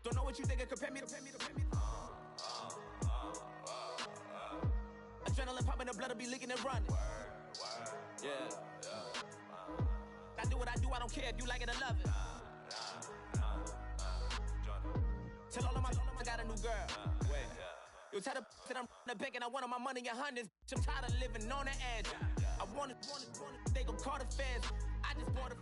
Don't know what you think, compare me to. Adrenaline popping, the blood will be leaking and running. Yeah. I do what I do, I don't care if you like it or love it. Tell all of my I got a new girl. You tell the that I'm the bank and I want all my money in hundreds. I'm tired of living on the edge. I want it, they gon' call the feds. I just bought a.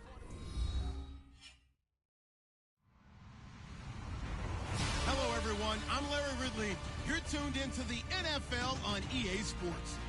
Hello, everyone. I'm Larry Ridley. You're tuned into the NFL on EA Sports.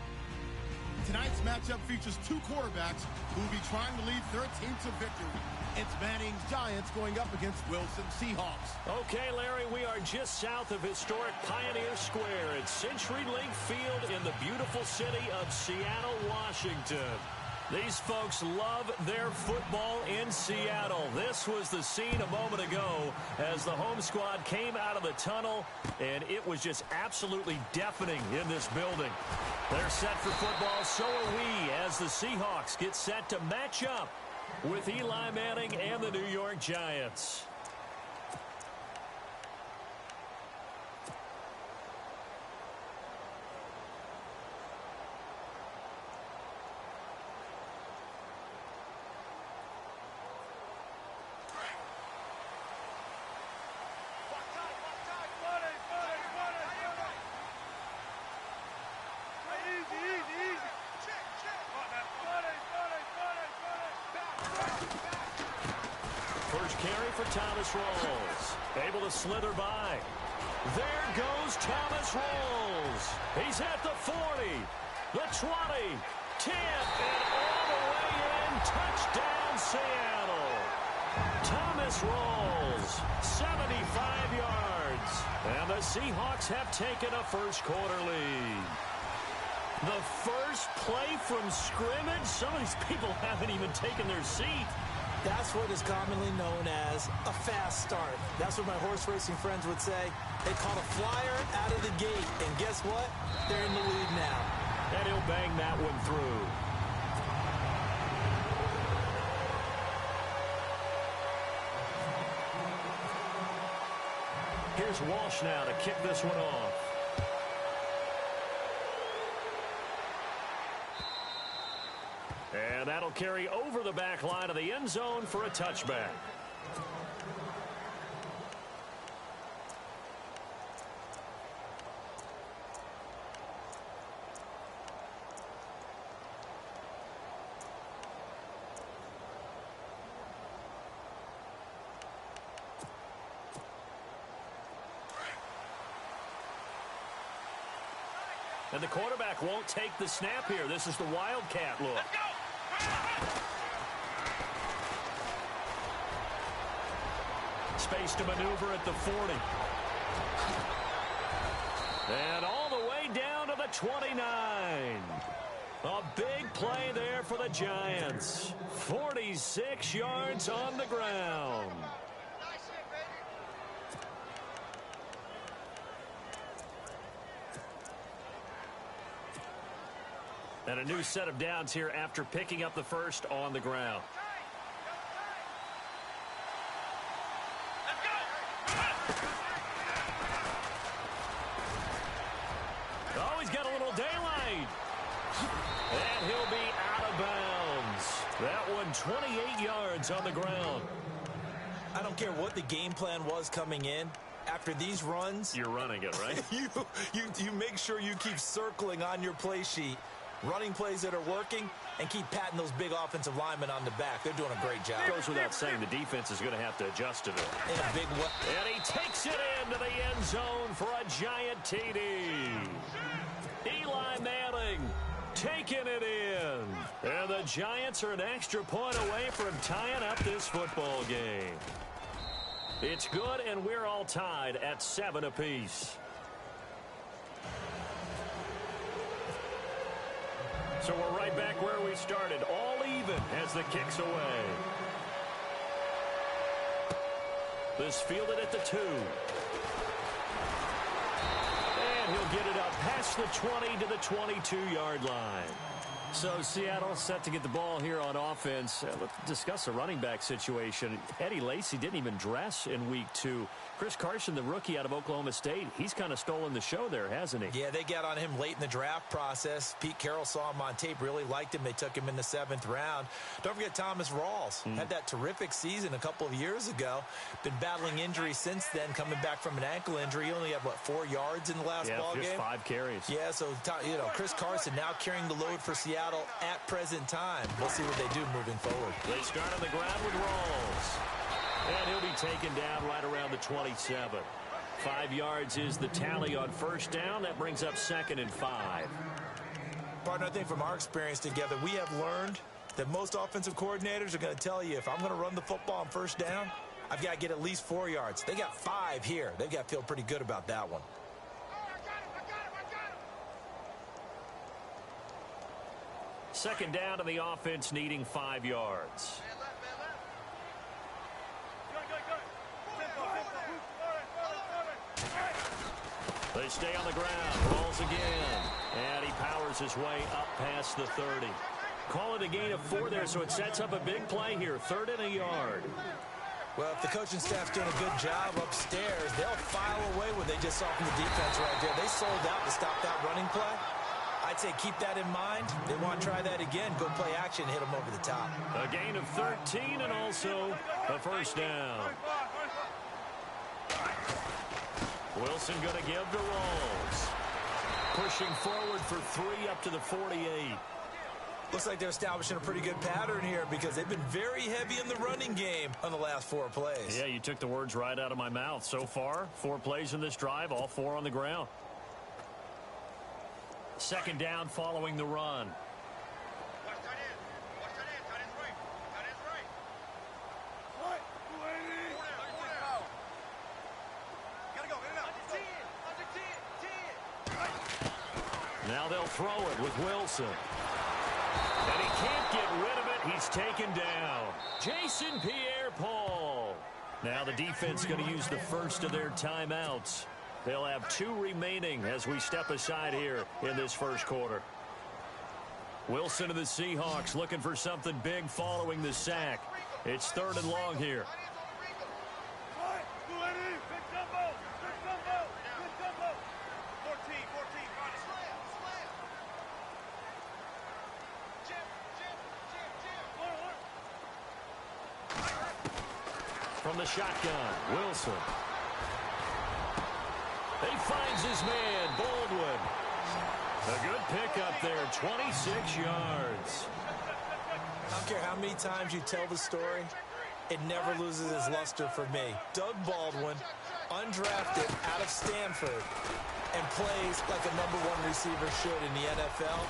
Tonight's matchup features two quarterbacks who will be trying to lead their team to victory. It's Manning's Giants going up against Wilson's Seahawks. Okay, Larry, we are just south of historic Pioneer Square at CenturyLink Field in the beautiful city of Seattle, Washington. These folks love their football in Seattle. This was the scene a moment ago as the home squad came out of the tunnel, and it was just absolutely deafening in this building. They're set for football, so are we, as the Seahawks get set to match up with Eli Manning and the New York Giants. First carry for Thomas Rawls. Able to slither by. There goes Thomas Rawls. He's at the 40, the 20, 10, and all the way in. Touchdown, Seattle. Thomas Rawls, 75 yards. And the Seahawks have taken a first-quarter lead. The first play from scrimmage. Some of these people haven't even taken their seat. That's what is commonly known as a fast start. That's what my horse racing friends would say. They caught a flyer out of the gate, and guess what? They're in the lead now. And he'll bang that one through. Here's Walsh now to kick this one off. And that'll carry over the back line of the end zone for a touchback. And the quarterback won't take the snap here. This is the Wildcat look. Let's go! Space to maneuver at the 40. And all the way down to the 29. A big play there for the Giants. 46 yards on the ground. And a new set of downs here after picking up the first on the ground. Oh, he's got a little daylight. And he'll be out of bounds. That one 28 yards on the ground. I don't care what the game plan was coming in. After these runs, you're running it, right? you make sure you keep circling on your play sheet. Running plays that are working, and keep patting those big offensive linemen on the back. They're doing a great job. Goes without saying the defense is going to have to adjust to it. In a big way. And he takes it into the end zone for a giant TD. Eli Manning taking it in. And the Giants are an extra point away from tying up this football game. It's good, and we're all tied at 7 apiece. So we're right back where we started, all even as the kick's away. This fielded at the 2. And he'll get it up past the 20 to the 22-yard line. So Seattle set to get the ball here on offense. Let's discuss the running back situation. Eddie Lacy didn't even dress in week 2. Chris Carson, the rookie out of Oklahoma State, he's kind of stolen the show there, hasn't he? Yeah, they got on him late in the draft process. Pete Carroll saw him on tape, really liked him. They took him in the 7th round. Don't forget Thomas Rawls. Had that terrific season a couple of years ago. Been battling injury since then, coming back from an ankle injury. He only had, 4 yards in the last ball game? Yeah, just 5 carries. Yeah, so, Chris Carson now carrying the load for Seattle at present time. We'll see what they do moving forward. They start on the ground with Rawls. And he'll be taken down right around the 27. 5 yards is the tally on first down. That brings up 2nd and 5. Partner, I think from our experience together, we have learned that most offensive coordinators are going to tell you, if I'm going to run the football on first down, I've got to get at least 4 yards. They got 5 here. They've got to feel pretty good about that one. Second down to the offense, needing 5 yards. They stay on the ground. Rolls again. And he powers his way up past the 30. Call it a gain of 4 there, so it sets up a big play here. 3rd and a yard. Well, if the coaching staff's doing a good job upstairs, they'll file away what they just saw from the defense right there. They sold out to stop that running play. I'd say keep that in mind. They want to try that again. Go play action, hit them over the top. A gain of 13 and also a first down. Wilson going to give to Rawls. Pushing forward for 3 up to the 48. Looks like they're establishing a pretty good pattern here because they've been very heavy in the running game on the last 4 plays. Yeah, you took the words right out of my mouth. So far, 4 plays in this drive, all 4 on the ground. Second down following the run. Now they'll throw it with Wilson. And he can't get rid of it. He's taken down. Jason Pierre-Paul. Now the defense going to use the first of their timeouts. They'll have 2 remaining as we step aside here in this first quarter. Wilson of the Seahawks looking for something big following the sack. It's 3rd and long here. From the shotgun, Wilson. He finds his man, Baldwin. A good pickup there, 26 yards. I don't care how many times you tell the story, it never loses its luster for me. Doug Baldwin, undrafted out of Stanford, and plays like a #1 receiver should in the NFL.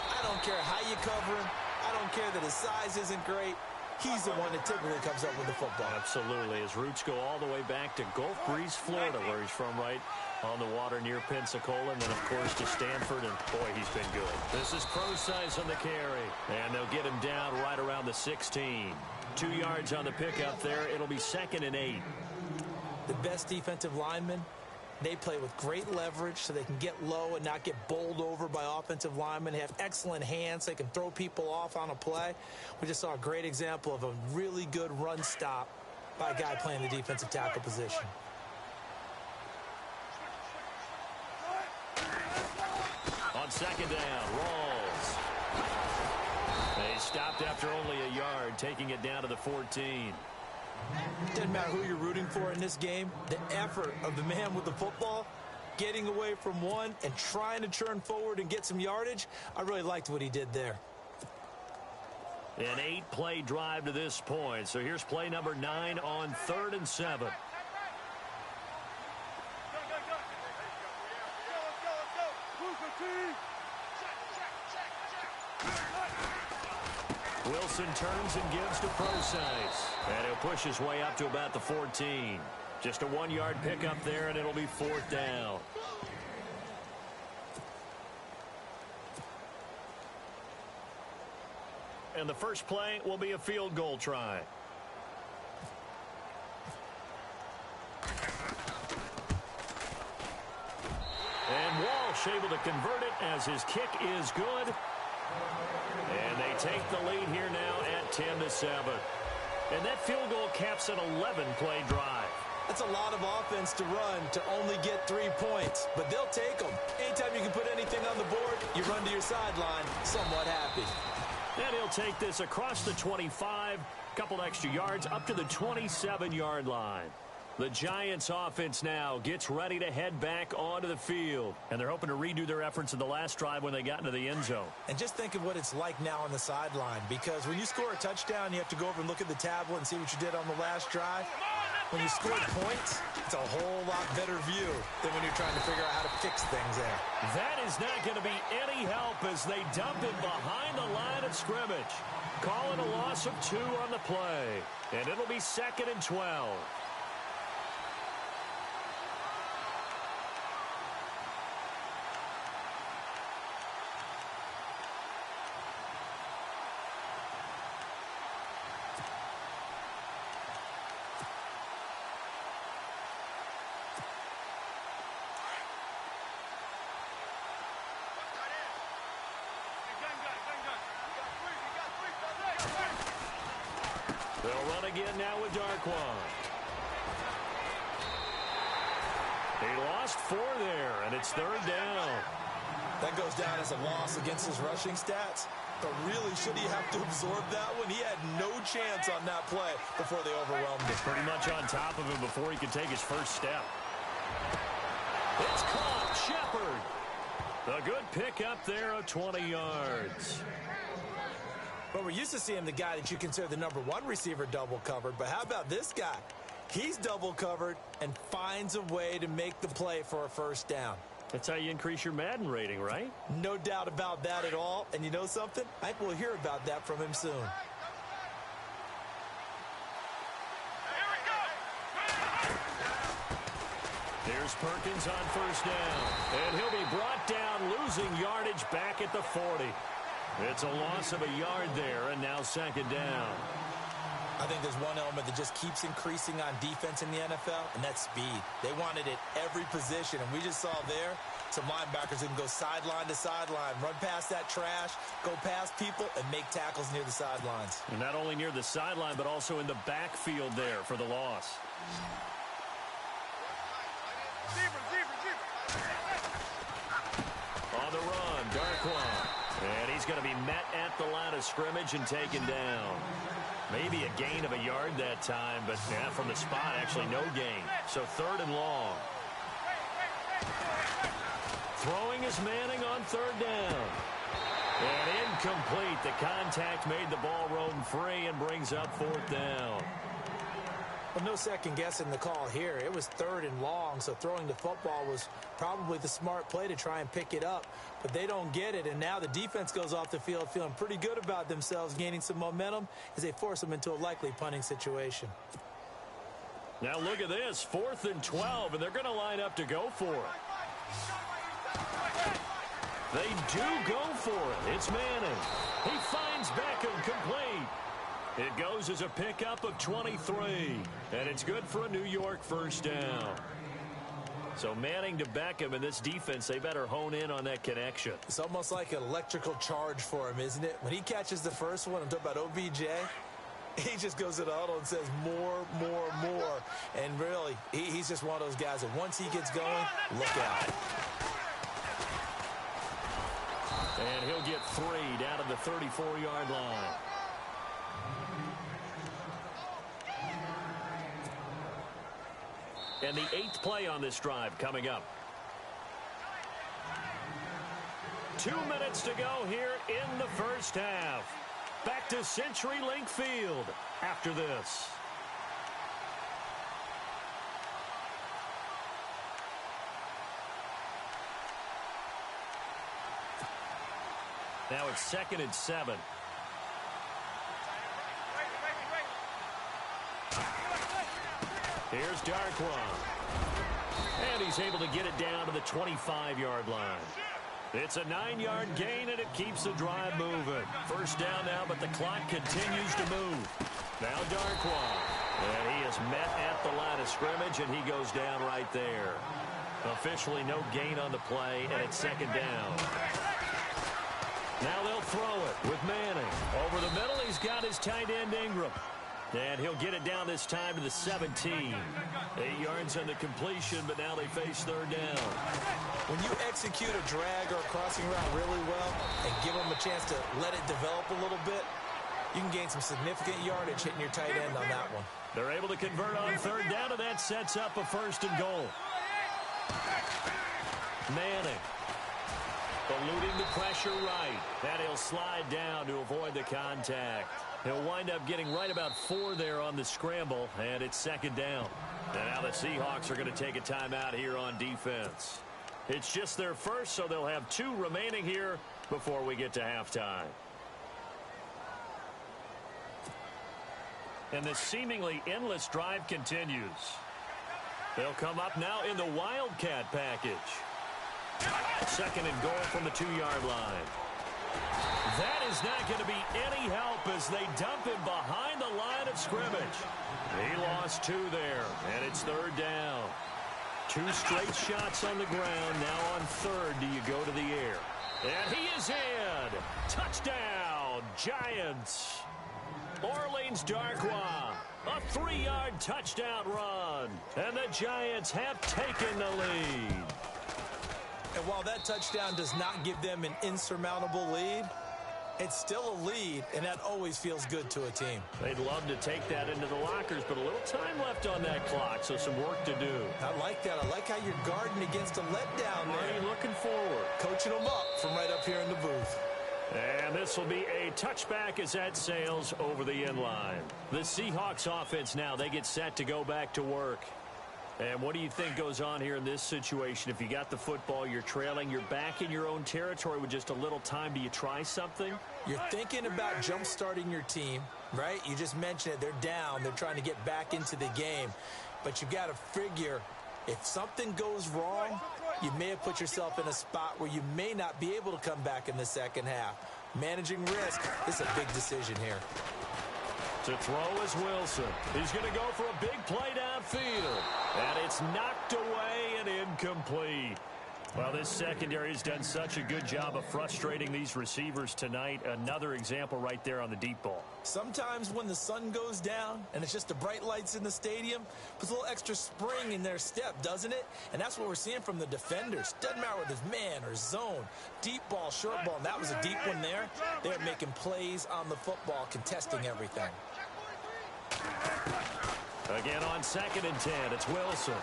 I don't care how you cover him. I don't care that his size isn't great. He's the one that typically comes up with the football. Absolutely. His roots go all the way back to Gulf Breeze, Florida, where he's from, right on the water near Pensacola, and then, of course, to Stanford, and, boy, he's been good. This is Crosize on the carry, and they'll get him down right around the 16. 2 yards on the pickup there. It'll be 2nd and 8. The best defensive linemen, they play with great leverage so they can get low and not get bowled over by offensive linemen. They have excellent hands. They can throw people off on a play. We just saw a great example of a really good run stop by a guy playing the defensive tackle position. On 2nd down, Rawls. They stopped after only a yard, taking it down to the 14. Doesn't matter who you're rooting for in this game. The effort of the man with the football, getting away from one and trying to churn forward and get some yardage, I really liked what he did there. An 8-play drive to this point. So here's play number 9 on 3rd and 7. Wilson turns and gives to Crosize. And he'll push his way up to about the 14. Just a 1-yard pickup there, and it'll be 4th down. And the first play will be a field goal try. And Walsh able to convert it as his kick is good. And they take the lead here now at 10-7. And that field goal caps an 11-play drive. That's a lot of offense to run to only get 3 points, but they'll take them. Anytime you can put anything on the board, you run to your sideline somewhat happy. And he'll take this across the 25, couple extra yards up to the 27-yard line. The Giants offense now gets ready to head back onto the field. And they're hoping to redo their efforts in the last drive when they got into the end zone. And just think of what it's like now on the sideline, because when you score a touchdown, you have to go over and look at the tablet and see what you did on the last drive. When you score points, it's a whole lot better view than when you're trying to figure out how to fix things there. That is not going to be any help as they dump it behind the line of scrimmage. Calling a loss of 2 on the play. And it'll be 2nd and 12. They'll run again now with Darquan. He lost 4 there, and it's 3rd down. That goes down as a loss against his rushing stats. But really, should he have to absorb that one? He had no chance on that play before they overwhelmed him. Pretty much on top of him before he could take his first step. It's caught. Shepard. A good pickup there of 20 yards. But we're used to seeing the guy that you consider the #1 receiver double covered. But how about this guy? He's double covered and finds a way to make the play for a first down. That's how you increase your Madden rating, right? No doubt about that at all. And you know something? I think we'll hear about that from him soon. Here's Perkins on first down. And he'll be brought down, losing yardage back at the 40. It's a loss of a yard there, and now 2nd down. I think there's one element that just keeps increasing on defense in the NFL, and that's speed. They want it at every position, and we just saw there some linebackers who can go sideline to sideline, run past that trash, go past people, and make tackles near the sidelines. And not only near the sideline, but also in the backfield there for the loss. On the run, Darquan. And he's going to be met at the line of scrimmage and taken down. Maybe a gain of a yard that time, but yeah, from the spot, actually no gain. So 3rd and long. Throwing is Manning on 3rd down. And incomplete. The contact made the ball roam free and brings up 4th down. Well, no second guessing the call here. It was 3rd and long, so throwing the football was probably the smart play to try and pick it up. But they don't get it, and now the defense goes off the field feeling pretty good about themselves, gaining some momentum as they force them into a likely punting situation. Now look at this, 4th and 12, and they're going to line up to go for it. They do go for it. It's Manning. He finds Beckham complete. It goes as a pickup of 23, and it's good for a New York first down. So Manning to Beckham, and this defense, they better hone in on that connection. It's almost like an electrical charge for him, isn't it? When he catches the first one, I'm talking about OBJ, he just goes to the huddle and says more, more, more. And really, he's just one of those guys that once he gets going, look out. And he'll get 3 down to the 34-yard line. And the 8th play on this drive coming up. 2 minutes to go here in the first half. Back to CenturyLink Field after this. Now it's 2nd and 7. Here's Darquan. And he's able to get it down to the 25-yard line. It's a 9-yard gain, and it keeps the drive moving. First down now, but the clock continues to move. Now Darquan. And he is met at the line of scrimmage, and he goes down right there. Officially no gain on the play, and it's 2nd down. Now they'll throw it with Manning. Over the middle, he's got his tight end Ingram. And he'll get it down this time to the 17. 8 yards on the completion, but now they face third down. When you execute a drag or a crossing route really well and give them a chance to let it develop a little bit, you can gain some significant yardage hitting your tight end on that one. They're able to convert on third down, and that sets up a 1st and goal. Manning. Eluding the pressure right. And he'll slide down to avoid the contact. He'll wind up getting right about 4 there on the scramble, and it's 2nd down. And now the Seahawks are going to take a timeout here on defense. It's just their first, so they'll have 2 remaining here before we get to halftime. And the seemingly endless drive continues. They'll come up now in the Wildcat package. 2nd and goal from the 2-yard line. That is not going to be any help as they dump him behind the line of scrimmage. He lost 2 there, and it's 3rd down. 2 straight shots on the ground. Now on 3rd, do you go to the air? And he is in. Touchdown, Giants. Orleans Darkwa, a 3-yard touchdown run. And the Giants have taken the lead. And while that touchdown does not give them an insurmountable lead, it's still a lead, and that always feels good to a team. They'd love to take that into the lockers, but a little time left on that clock, so some work to do. I like that. I like how you're guarding against a letdown there. Are you looking forward? Coaching them up from right up here in the booth. And this will be a touchback as that sails over the end line. The Seahawks offense now, they get set to go back to work. And what do you think goes on here in this situation? If you got the football, you're trailing, you're back in your own territory with just a little time. Do you try something? You're thinking about jump-starting your team, right? You just mentioned it. They're down. They're trying to get back into the game. But you've got to figure if something goes wrong, you may have put yourself in a spot where you may not be able to come back in the second half. Managing risk is a big decision here. To throw is Wilson. He's going to go for a big play downfield. And it's knocked away and incomplete. Well, this secondary has done such a good job of frustrating these receivers tonight. Another example right there on the deep ball. Sometimes when the sun goes down and it's just the bright lights in the stadium, puts a little extra spring in their step, doesn't it? And that's what we're seeing from the defenders. Doesn't matter whether it's man or zone, deep ball, short ball. And that was a deep one there. They're making plays on the football, contesting everything. Again on 2nd and 10, it's Wilson.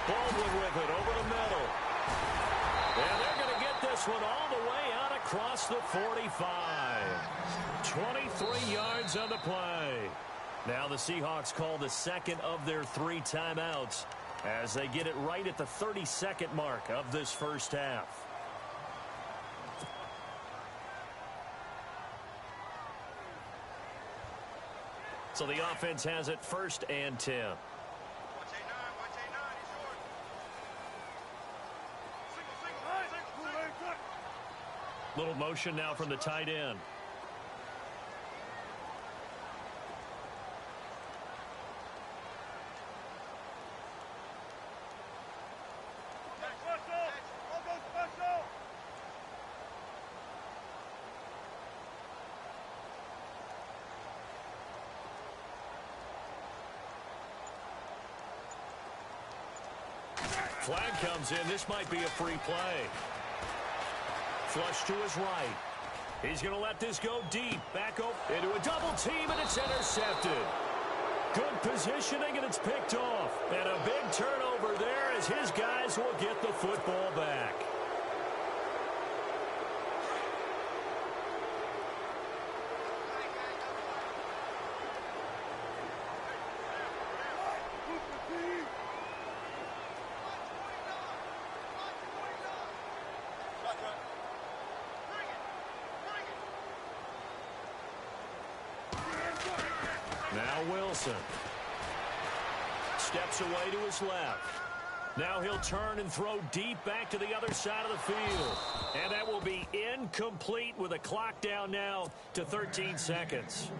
Baldwin with it over the middle. And they're going to get this one all the way out across the 45. 23 yards on the play. Now the Seahawks call the 2nd of their 3 timeouts as they get it right at the 32nd mark of this first half. So the offense has it 1st and 10. Little motion now from the tight end. Flag comes in. This might be a free play. Flush to his right. He's going to let this go deep. Back over into a double team, and it's intercepted. Good positioning, and it's picked off. And a big turnover there as his guys will get the football back. Now Wilson steps away to his left. Now he'll turn and throw deep back to the other side of the field. And that will be incomplete with a clock down now to 13 seconds.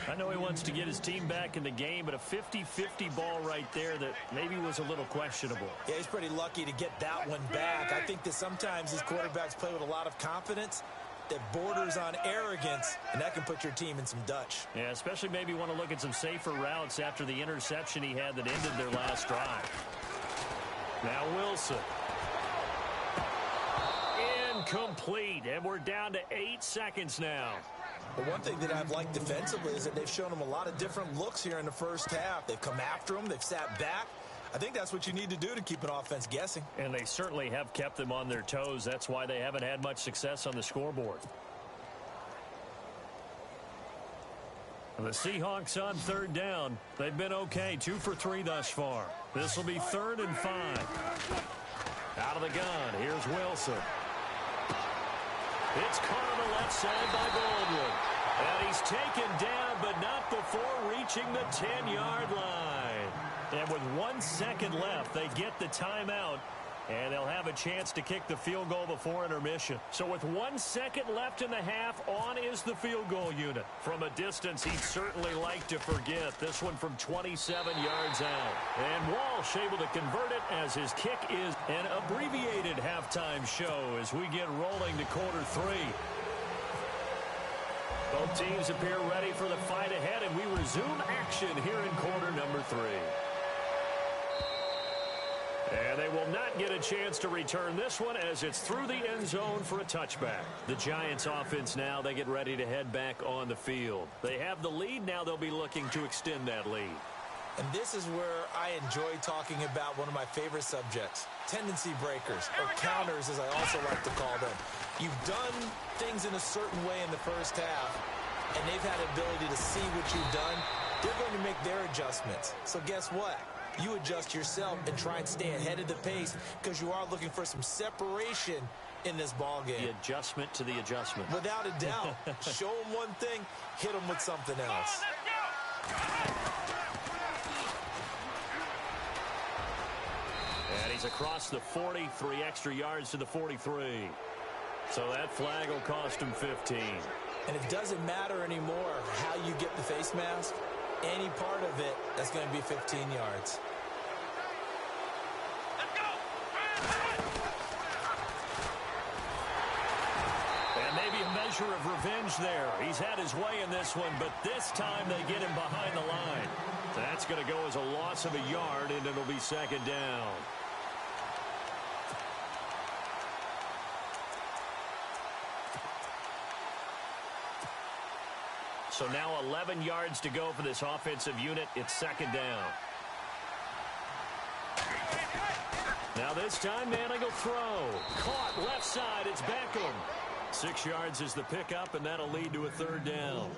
I know he wants to get his team back in the game, but a 50-50 ball right there that maybe was a little questionable. Yeah, he's pretty lucky to get that one back. I think that sometimes these quarterbacks play with a lot of confidence that borders on arrogance, and that can put your team in some Dutch. Yeah, especially maybe want to look at some safer routes after the interception he had that ended their last drive. Now Wilson. Incomplete, and we're down to 8 seconds now. But one thing that I've liked defensively is that they've shown him a lot of different looks here in the first half. They've come after him. They've sat back. I think that's what you need to do to keep an offense guessing. And they certainly have kept them on their toes. That's why they haven't had much success on the scoreboard. The Seahawks on third down. They've been okay, 2 for 3 thus far. This will be 3rd and 5. Out of the gun, here's Wilson. It's caught on the left side by Baldwin. And he's taken down, but not before reaching the 10-yard line. And with 1 second left, they get the timeout, and they'll have a chance to kick the field goal before intermission. So with 1 second left in the half, on is the field goal unit. From a distance, he'd certainly like to forget. This one from 27 yards out. And Walsh able to convert it as his kick is an abbreviated halftime show as we get rolling to quarter 3. Both teams appear ready for the fight ahead, and we resume action here in quarter number 3. And they will not get a chance to return this one as it's through the end zone for a touchback. The Giants offense now, they get ready to head back on the field. They have the lead. Now they'll be looking to extend that lead. And this is where I enjoy talking about one of my favorite subjects, tendency breakers, or counters as I also like to call them. You've done things in a certain way in the first half, and they've had the ability to see what you've done. They're going to make their adjustments. So guess what? You adjust yourself and try and stay ahead of the pace because you are looking for some separation in this ball game. The adjustment to the adjustment. Without a doubt. Show them one thing, hit them with something else. And he's across the 40, 3 extra yards to the 43. So that flag will cost him 15. And it doesn't matter anymore how you get the face mask. Any part of it, that's going to be 15 yards. Let's go! And maybe a measure of revenge there. He's had his way in this one, but this time they get him behind the line. That's going to go as a loss of a yard, and it'll be 2nd down. So now 11 yards to go for this offensive unit. It's 2nd down. Now this time, Manning will throw. Caught left side. It's Beckham. 6 yards is the pickup, and that'll lead to a 3rd down.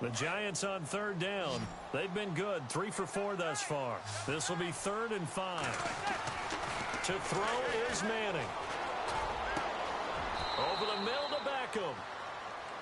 The Giants on 3rd down. They've been good, 3 for 4 thus far. This will be 3rd and 5. To throw is Manning. Over the middle to Beckham.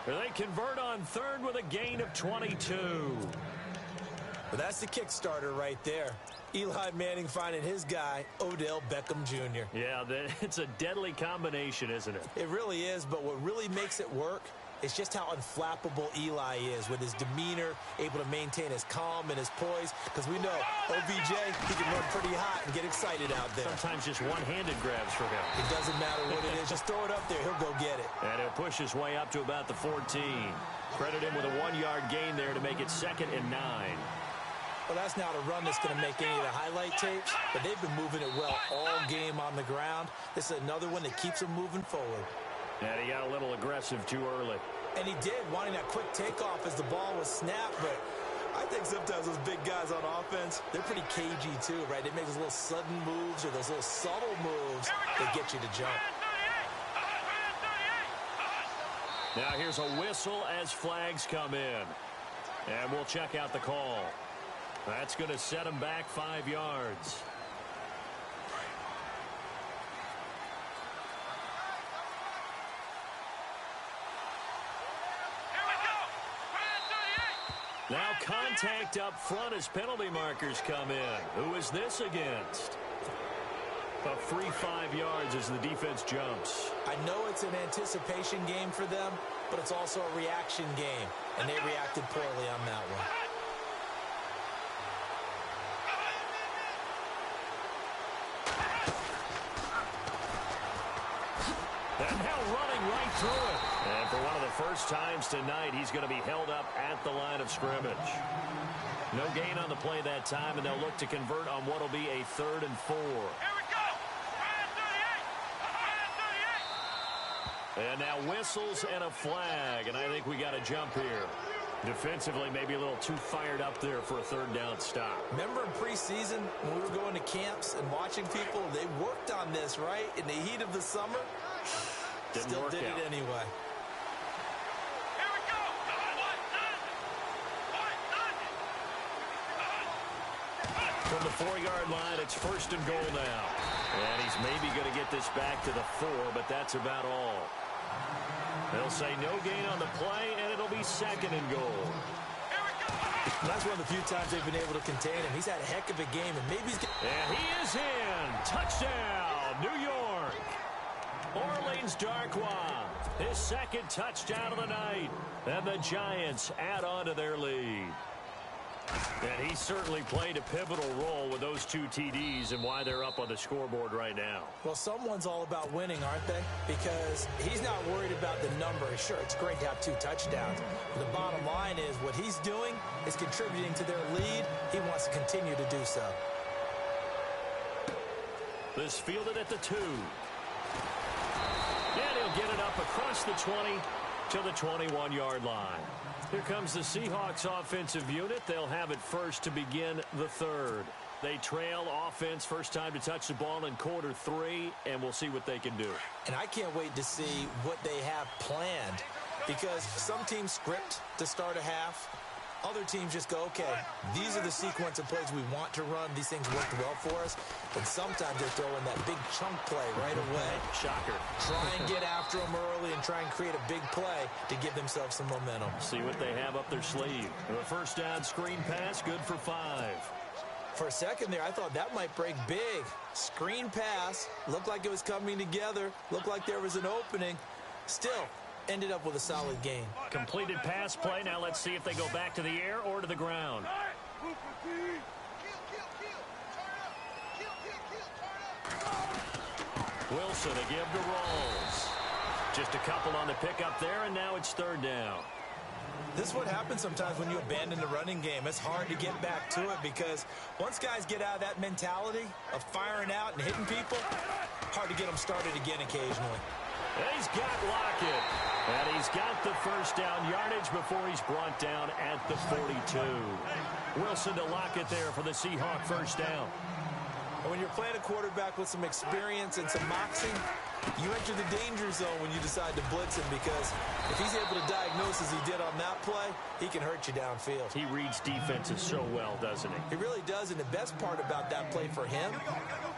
They convert on 3rd with a gain of 22. Well, that's the kickstarter right there. Eli Manning finding his guy, Odell Beckham Jr. Yeah, it's a deadly combination, isn't it? It really is, but what really makes it work is just how unflappable Eli is with his demeanor, able to maintain his calm and his poise, because we know OBJ, he can run pretty hot and get excited out there. Sometimes just one-handed grabs for him. It doesn't matter what it is. Just throw it up there. He'll go get it. And he'll push his way up to about the 14. Credit him with a 1-yard gain there to make it 2nd and 9. Well, that's not a run that's going to make any of the highlight tapes, but they've been moving it well all game on the ground. This is another one that keeps them moving forward. And he got a little aggressive too early. And he did, wanting that quick takeoff as the ball was snapped, but I think sometimes those big guys on offense, they're pretty cagey too, right? They make those little sudden moves or those little subtle moves that get you to jump. Now here's a whistle as flags come in. And we'll check out the call. That's going to set him back 5 yards. Now contact up front as penalty markers come in. Who is this against? A free 5 yards as the defense jumps. I know it's an anticipation game for them, but it's also a reaction game, and they reacted poorly on that one. And now running right through it. And for one of the first times tonight, he's going to be held up at the line of scrimmage. No gain on the play that time, and they'll look to convert on what will be a 3rd and 4. And now whistles and a flag, and I think we got a jump here. Defensively, maybe a little too fired up there for a 3rd down stop. Remember in preseason when we were going to camps and watching people, they worked on this, right? In the heat of the summer, still did it anyway. From the 4-yard line, it's 1st and goal now. And he's maybe going to get this back to the 4, but that's about all. They'll say no gain on the play, and it'll be 2nd and goal. That's one of the few times they've been able to contain him. He's had a heck of a game, and maybe he's... And he is in. Touchdown, New York. Orleans Darkwa, his 2nd touchdown of the night. And the Giants add on to their lead. And he certainly played a pivotal role with those 2 TDs and why they're up on the scoreboard right now. Well, someone's all about winning, aren't they? Because he's not worried about the number. Sure, it's great to have 2 touchdowns. But the bottom line is what he's doing is contributing to their lead. He wants to continue to do so. This fielded at the 2. And he'll get it up across the 20 to the 21-yard line. Here comes the Seahawks offensive unit. They'll have it first to begin the 3rd. They trail offense, first time to touch the ball in quarter 3, and we'll see what they can do. And I can't wait to see what they have planned, because some teams script to start a half. Other teams just go, okay, these are the sequence of plays we want to run. These things worked well for us. And sometimes they throw in that big chunk play right away. Shocker. Try and get after them early and try and create a big play to give themselves some momentum. See what they have up their sleeve. A 1st down screen pass, good for 5. For a second there, I thought that might break big. Screen pass, looked like it was coming together, looked like there was an opening. Still, ended up with a solid gain. Completed pass play. Now let's see if they go back to the air or to the ground. Wilson to give to Rawls. Just a couple on the pickup there, and now it's 3rd down. This is what happens sometimes when you abandon the running game. It's hard to get back to it because once guys get out of that mentality of firing out and hitting people, hard to get them started again occasionally. And he's got Lockett. And he's got the 1st down yardage before he's brought down at the 42. Wilson to Lockett there for the Seahawk 1st down. And when you're playing a quarterback with some experience and some moxie, you enter the danger zone when you decide to blitz him, because if he's able to diagnose as he did on that play, he can hurt you downfield. He reads defenses so well, doesn't he? He really does, and the best part about that play for him,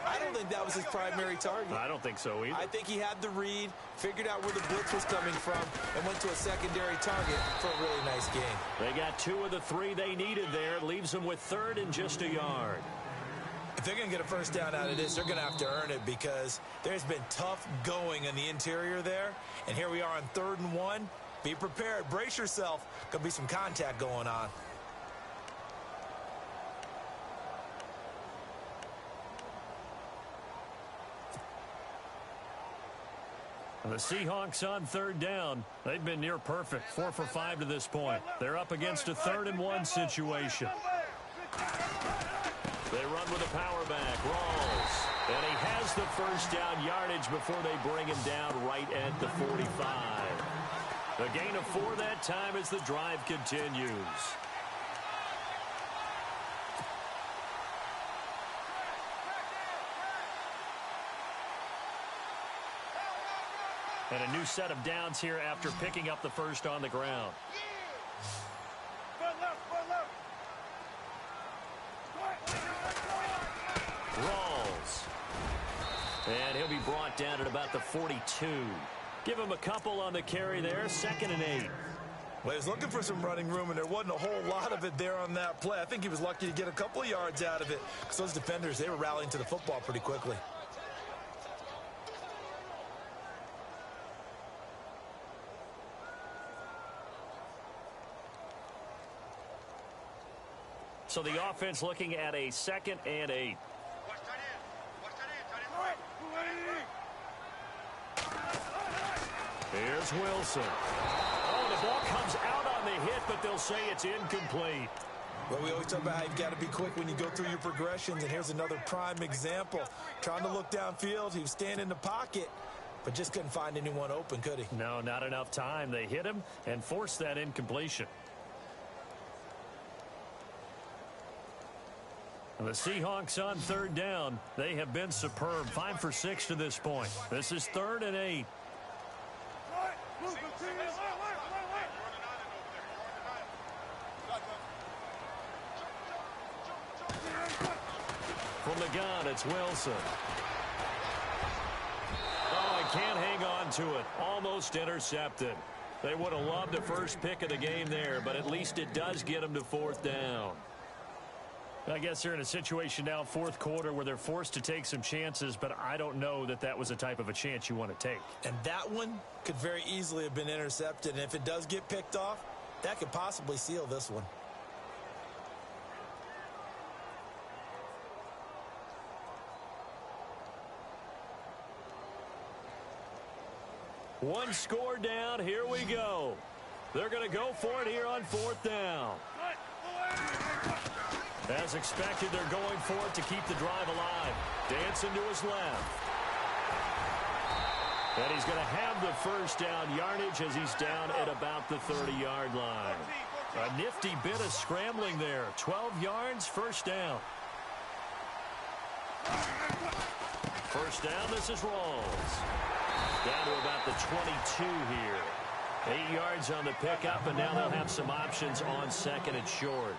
I don't think that was his primary target. I don't think so either. I think he had the read, figured out where the blitz was coming from, and went to a secondary target for a really nice game. They got 2 of the 3 they needed there. Leaves them with 3rd and just a yard. If they're going to get a 1st down out of this, they're going to have to earn it, because there's been tough going in the interior there. And here we are on 3rd and 1. Be prepared. Brace yourself. Going to be some contact going on. The Seahawks on 3rd down. They've been near perfect. 4 for 5 to this point. They're up against a 3rd and 1 situation. They run with a power back. Rawls. And he has the 1st down yardage before they bring him down right at the 45. A gain of 4 that time as the drive continues. And a new set of downs here after picking up the 1st on the ground. Rawls. And he'll be brought down at about the 42. Give him a couple on the carry there. 2nd and 8. Well, he was looking for some running room, and there wasn't a whole lot of it there on that play. I think he was lucky to get a couple of yards out of it because those defenders, they were rallying to the football pretty quickly. So the offense looking at a 2nd and 8. Here's Wilson. Oh, the ball comes out on the hit, but they'll say it's incomplete. Well, we always talk about how you've got to be quick when you go through your progressions, and here's another prime example. Trying to look downfield, he was standing in the pocket, but just couldn't find anyone open, could he? No, not enough time. They hit him and forced that incompletion. And the Seahawks on 3rd down. They have been superb. 5 for 6 to this point. This is 3rd and 8. From the gun, it's Wilson. Oh, he can't hang on to it. Almost intercepted. They would have loved the first pick of the game there, but at least it does get them to 4th down. I guess they're in a situation now, 4th quarter, where they're forced to take some chances, but I don't know that that was the type of a chance you want to take. And that one could very easily have been intercepted, and if it does get picked off, that could possibly seal this one. One score down. Here we go. They're going to go for it here on 4th down. As expected, they're going for it to keep the drive alive. Dancing to his left. And he's going to have the first down yardage as he's down at about the 30-yard line. A nifty bit of scrambling there. 12 yards, first down. First down, this is Rawls. Down to about the 22 here. 8 yards on the pickup, and now they'll have some options on 2nd and short.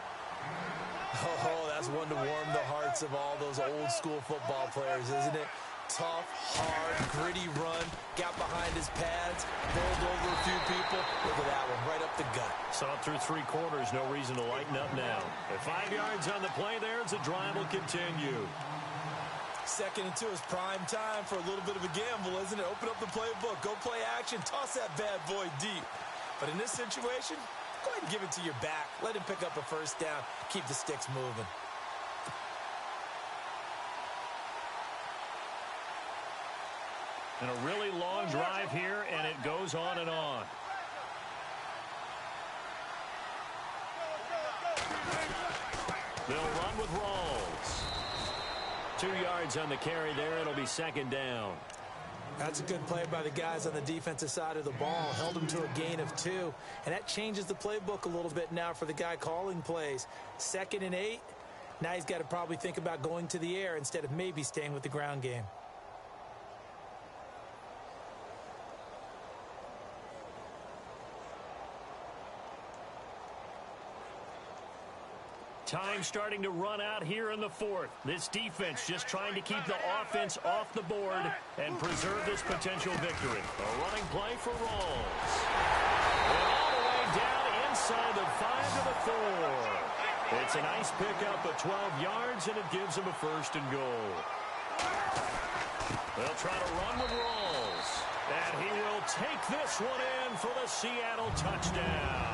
Oh, that's one to warm the hearts of all those old school football players, isn't it? Tough, hard, gritty run, got behind his pads, bowled over a few people. Look at that one, right up the gut. Saw it through 3 quarters, no reason to lighten up now. At 5 yards on the play there as the drive will continue. 2nd and 2 is prime time for a little bit of a gamble, isn't it? Open up the playbook, go play action, toss that bad boy deep. But in this situation, go ahead and give it to your back. Let him pick up a first down. Keep the sticks moving. And a really long drive here, and it goes on and on. They'll run with Rawls. 2 yards on the carry there. It'll be 2nd down. That's a good play by the guys on the defensive side of the ball. Held them to a gain of 2. And that changes the playbook a little bit now for the guy calling plays. 2nd and 8. Now he's got to probably think about going to the air instead of maybe staying with the ground game. Time starting to run out here in the 4th. This defense just trying to keep the offense off the board and preserve this potential victory. A running play for Rawls. And all the way down inside the 5 to the 4. It's a nice pickup of 12 yards, and it gives them a 1st and goal. They'll try to run with Rawls. And he will take this one in for the Seattle touchdown.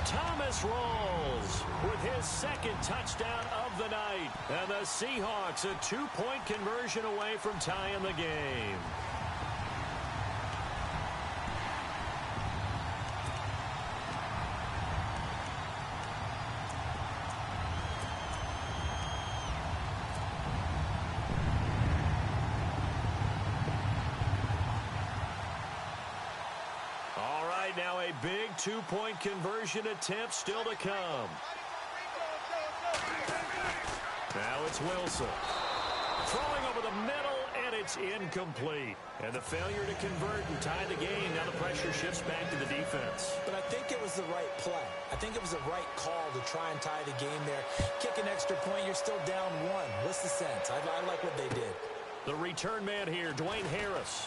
Thomas Rawls with his 2nd touchdown of the night. And the Seahawks a 2-point conversion away from tying the game. Now a big 2-point conversion attempt still to come. Now it's Wilson. Throwing over the middle, and it's incomplete. And the failure to convert and tie the game. Now the pressure shifts back to the defense. But I think it was the right play. I think it was the right call to try and tie the game there. Kick an extra point, you're still down 1. What's the sense? I like what they did. The return man here, Dwayne Harris.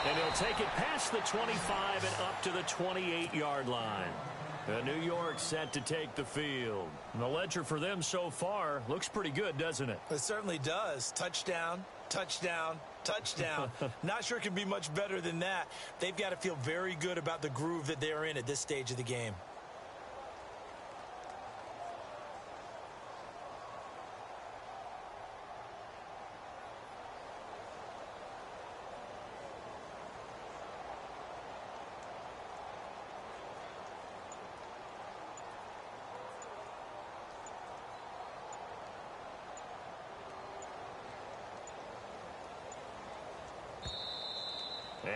And he'll take it past the 25 and up to the 28-yard line. New York set to take the field. And the ledger for them so far looks pretty good, doesn't it? It certainly does. Touchdown, touchdown, touchdown. Not sure it can be much better than that. They've got to feel very good about the groove that they're in at this stage of the game.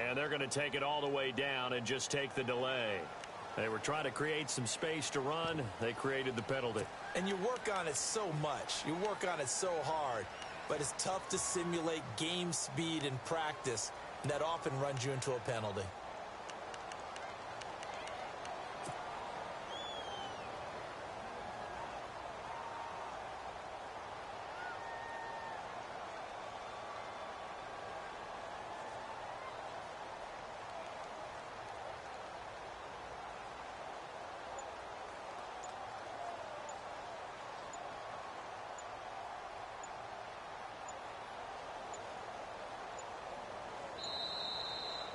And they're going to take it all the way down and just take the delay. They were trying to create some space to run. They created the penalty. And you work on it so much. You work on it so hard. But it's tough to simulate game speed in practice. And that often runs you into a penalty.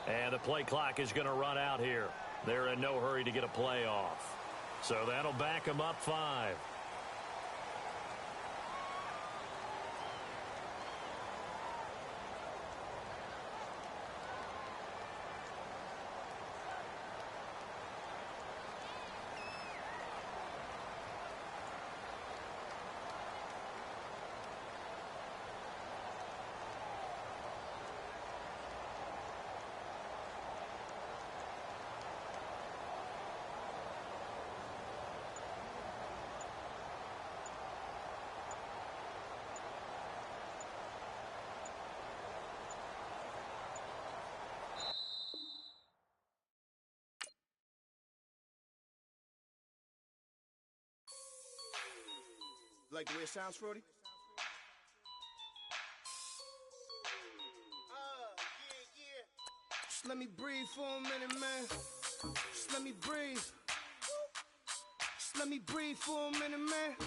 And the play clock is going to run out here. They're in no hurry to get a play off. So that'll back them up 5. Like the way it sounds, Frody? Just let me breathe for a minute, man. Just let me breathe. Just let me breathe for a minute, man.